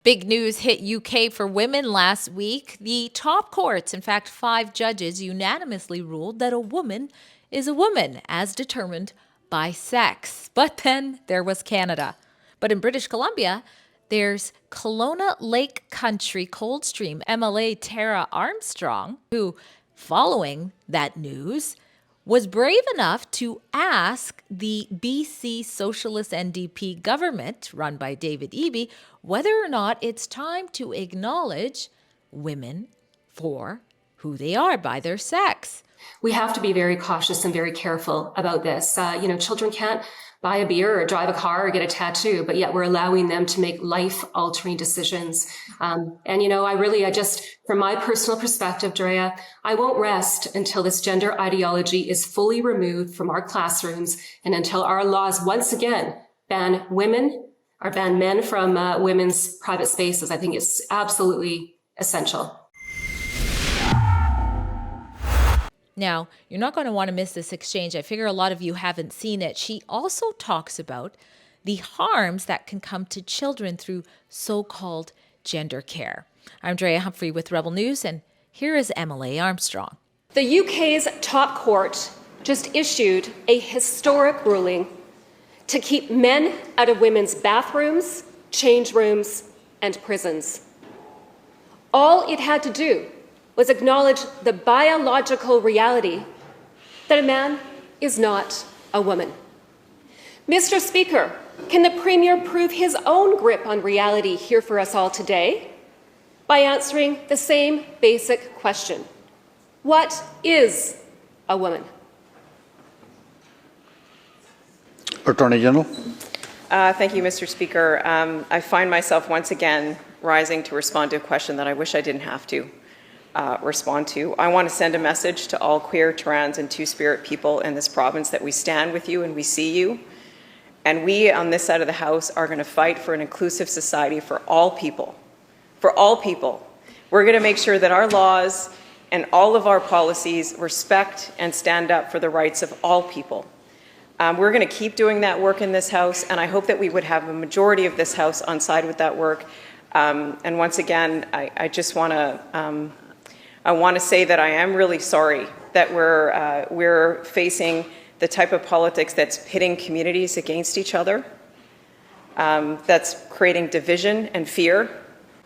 Big news hit UK for women last week. The top courts, in fact, 5 judges, unanimously ruled that a woman is a woman as determined by sex. But then there was Canada. But in British Columbia, there's Kelowna Lake Country Coldstream MLA Tara Armstrong, who, following that news, was brave enough to ask the BC Socialist NDP government, run by David Eby, whether or not it's time to acknowledge women for who they are by their sex. We have to be very cautious and very careful about this. Children can't buy a beer or drive a car or get a tattoo, but yet we're allowing them to make life-altering decisions. I just, from my personal perspective, Drea, I won't rest until this gender ideology is fully removed from our classrooms and until our laws once again ban men from women's private spaces. I think it's absolutely essential. Now, you're not going to want to miss this exchange. I figure a lot of you haven't seen it. She also talks about the harms that can come to children through so-called gender care. I'm Drea Humphrey with Rebel News, and here is MLA Armstrong. The UK's top court just issued a historic ruling to keep men out of women's bathrooms, change rooms, and prisons. All it had to do was acknowledge the biological reality that a man is not a woman. Mr. Speaker, can the Premier prove his own grip on reality here for us all today by answering the same basic question? What is a woman? Attorney General. Thank you, Mr. Speaker. I find myself once again rising to respond to a question that I wish I didn't have to respond to. I want to send a message to all queer, trans, and two-spirit people in this province that we stand with you and we see you. And we on this side of the House are going to fight for an inclusive society for all people. For all people. We're going to make sure that our laws and all of our policies respect and stand up for the rights of all people. We're going to keep doing that work in this House, and I hope that we would have a majority of this House on side with that work. And once again, I just want to I want to say that I am really sorry that we're facing the type of politics that's pitting communities against each other, that's creating division and fear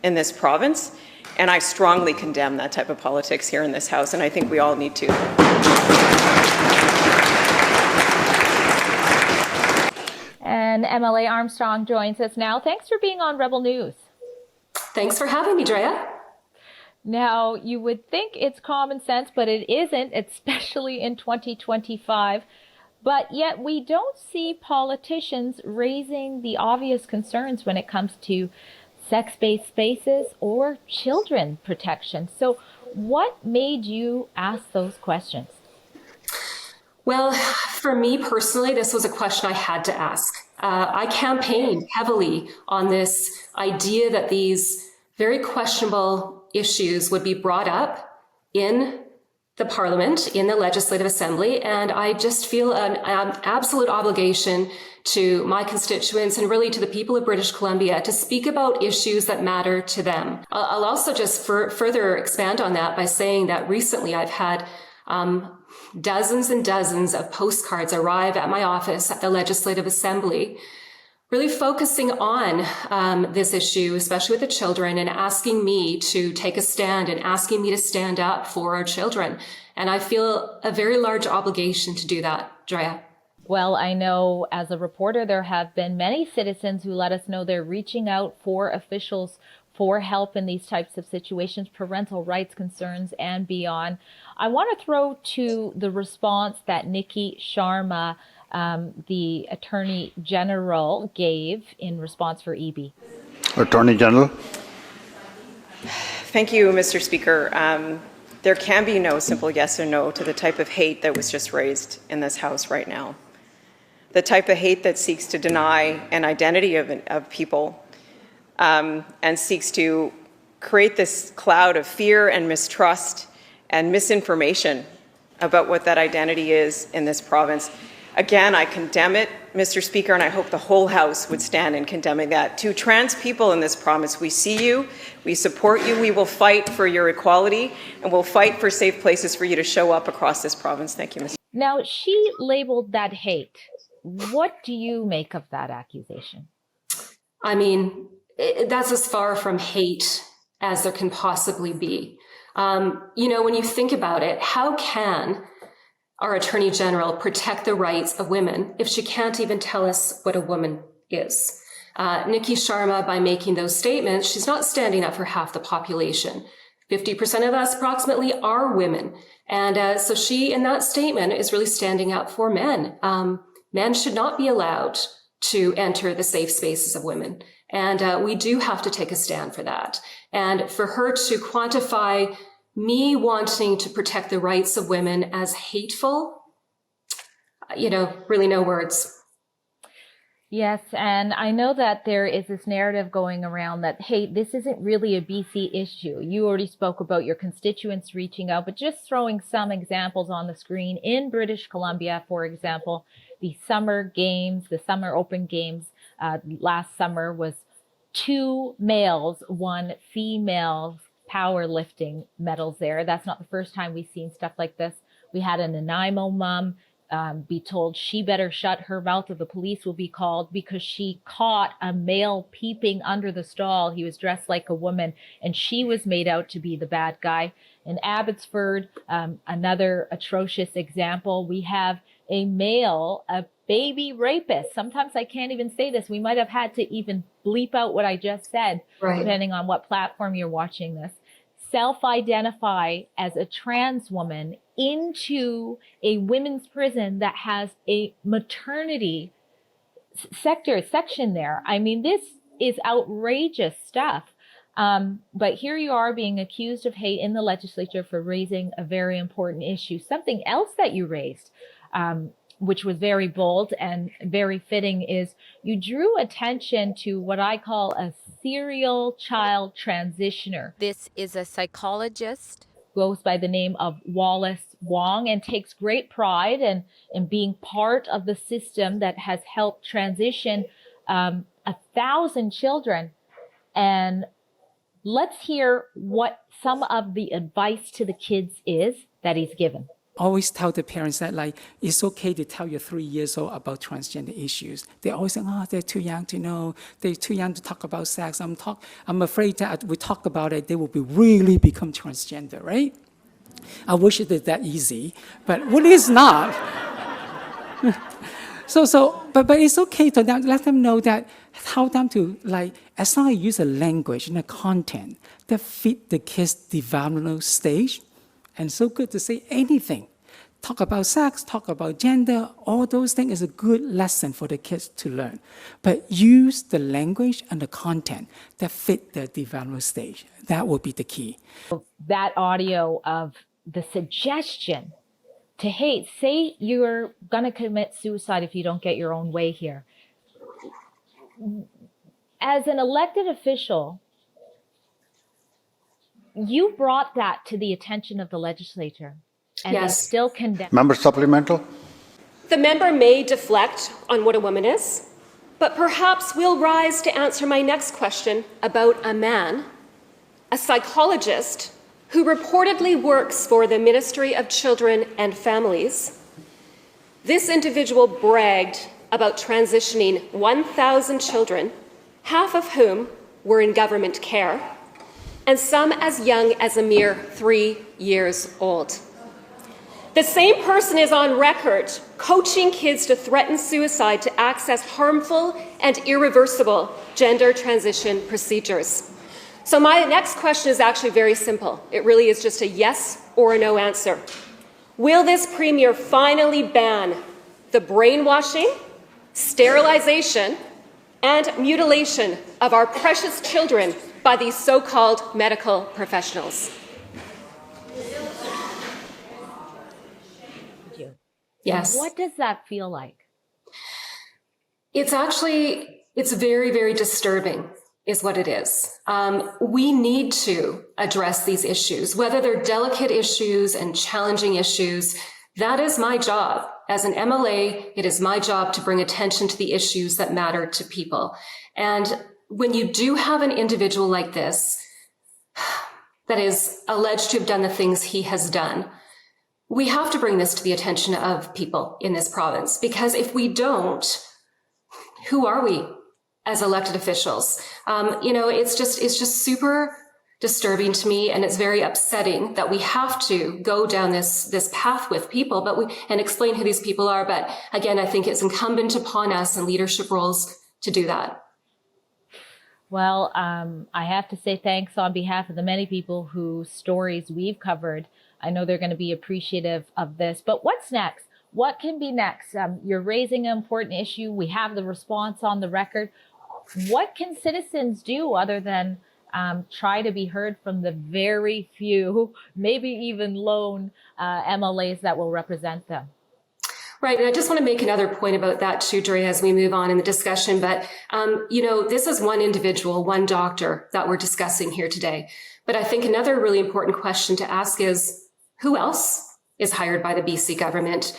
in this province, and I strongly condemn that type of politics here in this House, and I think we all need to. And MLA Armstrong joins us now. Thanks for being on Rebel News. Thanks for having me, Drea. Now, you would think it's common sense, but it isn't, especially in 2025. But yet we don't see politicians raising the obvious concerns when it comes to sex-based spaces or children protection. So what made you ask those questions? Well, for me personally, this was a question I had to ask. I campaigned heavily on this idea that these very questionable issues would be brought up in the Parliament, in the Legislative Assembly, and I just feel an absolute obligation to my constituents and really to the people of British Columbia to speak about issues that matter to them. I'll also just further expand on that by saying that recently I've had dozens and dozens of postcards arrive at my office at the Legislative Assembly, really focusing on this issue, especially with the children, and asking me to take a stand and asking me to stand up for our children. And I feel a very large obligation to do that, Drea. Well, I know as a reporter, there have been many citizens who let us know they're reaching out for officials for help in these types of situations, parental rights concerns and beyond. I want to throw to the response that Nikki Sharma, the Attorney General, gave in response for Eby. Attorney General. Thank you, Mr. Speaker. There can be no simple yes or no to the type of hate that was just raised in this House right now. The type of hate that seeks to deny an identity of people and seeks to create this cloud of fear and mistrust and misinformation about what that identity is in this province. Again, I condemn it, Mr. Speaker, and I hope the whole House would stand in condemning that. To trans people in this province, we see you, we support you, we will fight for your equality, and we'll fight for safe places for you to show up across this province. Thank you, Mr. Now, she labeled that hate. What do you make of that accusation? I mean, that's as far from hate as there can possibly be. You know, when you think about it, how can our Attorney General protect the rights of women if she can't even tell us what a woman is? Nikki Sharma, by making those statements, she's not standing up for half the population. 50% of us approximately are women. And so she, in that statement, is really standing up for men. Men should not be allowed to enter the safe spaces of women. And we do have to take a stand for that. And for her to quantify me wanting to protect the rights of women as hateful, you know, really no words. Yes, and I know that there is this narrative going around that, hey, this isn't really a BC issue. You already spoke about your constituents reaching out, but just throwing some examples on the screen. In British Columbia, for example, the Summer Games, the Summer Open Games last summer was 2 males, 1 female powerlifting medals there. That's not the first time we've seen stuff like this. We had a Nanaimo mom be told she better shut her mouth or the police will be called because she caught a male peeping under the stall. He was dressed like a woman and she was made out to be the bad guy. In Abbotsford, another atrocious example, we have a male, a baby rapist. Sometimes I can't even say this. We might have had to even bleep out what I just said, right, depending on what platform you're watching this. Self-identify as a trans woman into a women's prison that has a maternity section there. I mean, this is outrageous stuff. But here you are being accused of hate in the legislature for raising a very important issue. Something else that you raised, which was very bold and very fitting, is you drew attention to what I call a serial child transitioner. This is a psychologist, goes by the name of Wallace Wong, and takes great pride in being part of the system that has helped transition 1,000 children. And let's hear what some of the advice to the kids is that he's given. Always tell the parents that, like, it's okay to tell your 3 years old about transgender issues. They always say, oh, they're too young to know. They're too young to talk about sex. I'm afraid that we talk about it, they will really become transgender, right? I wish it was that easy, but it is not. But it's okay to let them know that, tell them to, like, as long as you use a language and a content that fit the kids' developmental stage. And so good to say anything. Talk about sex, talk about gender, all those things is a good lesson for the kids to learn. But use the language and the content that fit their developmental stage. That will be the key. That audio of the suggestion to hate, say you're going to commit suicide if you don't get your own way here. As an elected official, you brought that to the attention of the legislature, and yes, they still condemn. Member supplemental. The member may deflect on what a woman is, but perhaps we'll rise to answer my next question about a man, a psychologist who reportedly works for the Ministry of Children and Families. This individual bragged about transitioning 1,000 children, half of whom were in government care, and some as young as a mere 3 years old. The same person is on record coaching kids to threaten suicide to access harmful and irreversible gender transition procedures. So my next question is actually very simple. It really is just a yes or a no answer. Will this Premier finally ban the brainwashing, sterilization, and mutilation of our precious children by these so-called medical professionals? Yes. What does that feel like? It's very, very disturbing, is what it is. We need to address these issues, whether they're delicate issues and challenging issues. That is my job As an MLA, it is my job to bring attention to the issues that matter to people. And when you do have an individual like this that is alleged to have done the things he has done, we have to bring this to the attention of people in this province, because if we don't, who are we as elected officials? It's just super disturbing to me, and it's very upsetting that we have to go down this path with people, and explain who these people are. But again, I think it's incumbent upon us in leadership roles to do that. Well, I have to say thanks on behalf of the many people whose stories we've covered. I know they're going to be appreciative of this. But what's next? What can be next? You're raising an important issue. We have the response on the record. What can citizens do other than try to be heard from the very few, maybe even lone MLAs that will represent them? Right. And I just want to make another point about that too, Drea, as we move on in the discussion. But, this is one individual, one doctor that we're discussing here today. But I think another really important question to ask is, who else is hired by the BC government?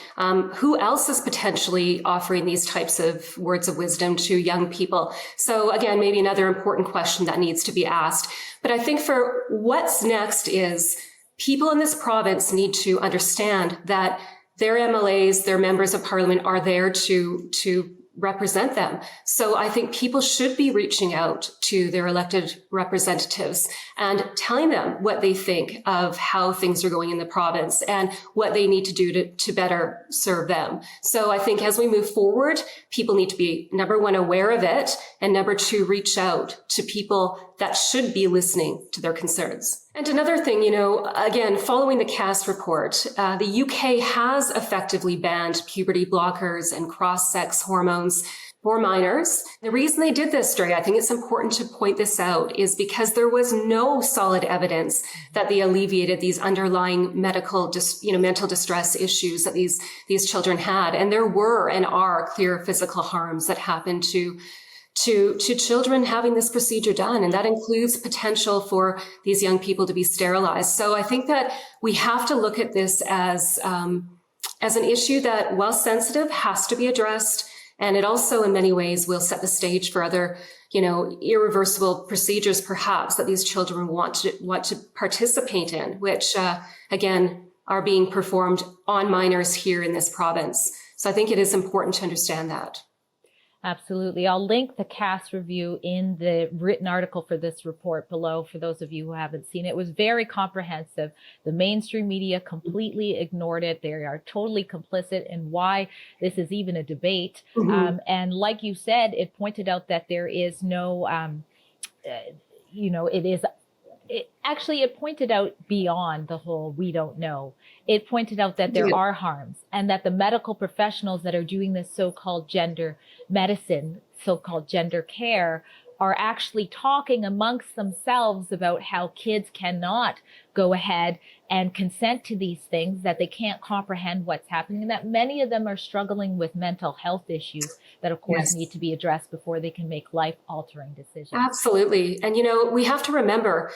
Who else is potentially offering these types of words of wisdom to young people? So again, maybe another important question that needs to be asked. But I think for what's next is people in this province need to understand that their MLAs, their members of parliament are there to represent them. So I think people should be reaching out to their elected representatives and telling them what they think of how things are going in the province and what they need to do to better serve them. So I think as we move forward, people need to be, number one, aware of it, and number two, reach out to people that should be listening to their concerns. And another thing, again, following the Cass report, the UK has effectively banned puberty blockers and cross-sex hormones for minors. The reason they did this, Drea, I think it's important to point this out, is because there was no solid evidence that they alleviated these underlying mental distress issues that these children had. And there were and are clear physical harms that happen to children having this procedure done. And that includes potential for these young people to be sterilized. So I think that we have to look at this as an issue that, while sensitive, has to be addressed. And it also, in many ways, will set the stage for other, irreversible procedures, perhaps, that these children want to participate in, which, again, are being performed on minors here in this province. So I think it is important to understand that. Absolutely. I'll link the Cass review in the written article for this report below for those of you who haven't seen it. It was very comprehensive. The mainstream media completely ignored it. They are totally complicit in why this is even a debate. Mm-hmm. And like you said, it pointed out that there is no, it pointed out beyond the whole we don't know. It pointed out that there are harms, and that the medical professionals that are doing this so-called gender medicine, so-called gender care, are actually talking amongst themselves about how kids cannot go ahead and consent to these things, that they can't comprehend what's happening, and that many of them are struggling with mental health issues that, of course, need to be addressed before they can make life-altering decisions. Absolutely. And, we have to remember,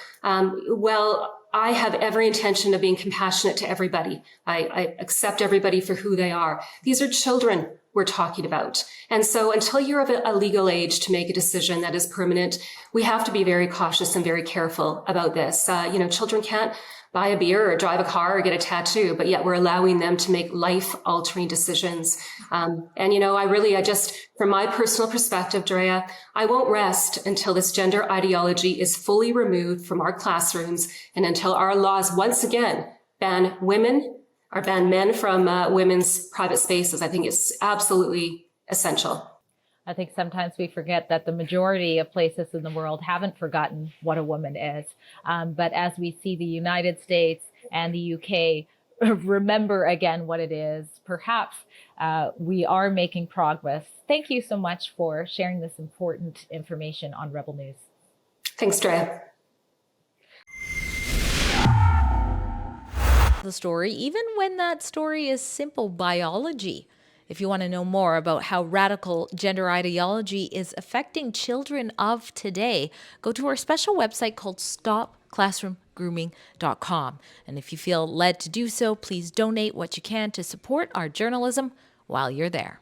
I have every intention of being compassionate to everybody. I accept everybody for who they are. These are children we're talking about. And so until you're of a legal age to make a decision that is permanent, we have to be very cautious and very careful about this. Children can't buy a beer or drive a car or get a tattoo, but yet we're allowing them to make life-altering decisions. I just, from my personal perspective, Drea, I won't rest until this gender ideology is fully removed from our classrooms and until our laws once again ban men from women's private spaces. I think it's absolutely essential. I think sometimes we forget that the majority of places in the world haven't forgotten what a woman is. But as we see the United States and the UK remember again what it is, perhaps we are making progress. Thank you so much for sharing this important information on Rebel News. Thanks, Drea. The story, even when that story is simple biology. If you want to know more about how radical gender ideology is affecting children of today, go to our special website called Stop Classroom grooming.com. And if you feel led to do so, please donate what you can to support our journalism while you're there.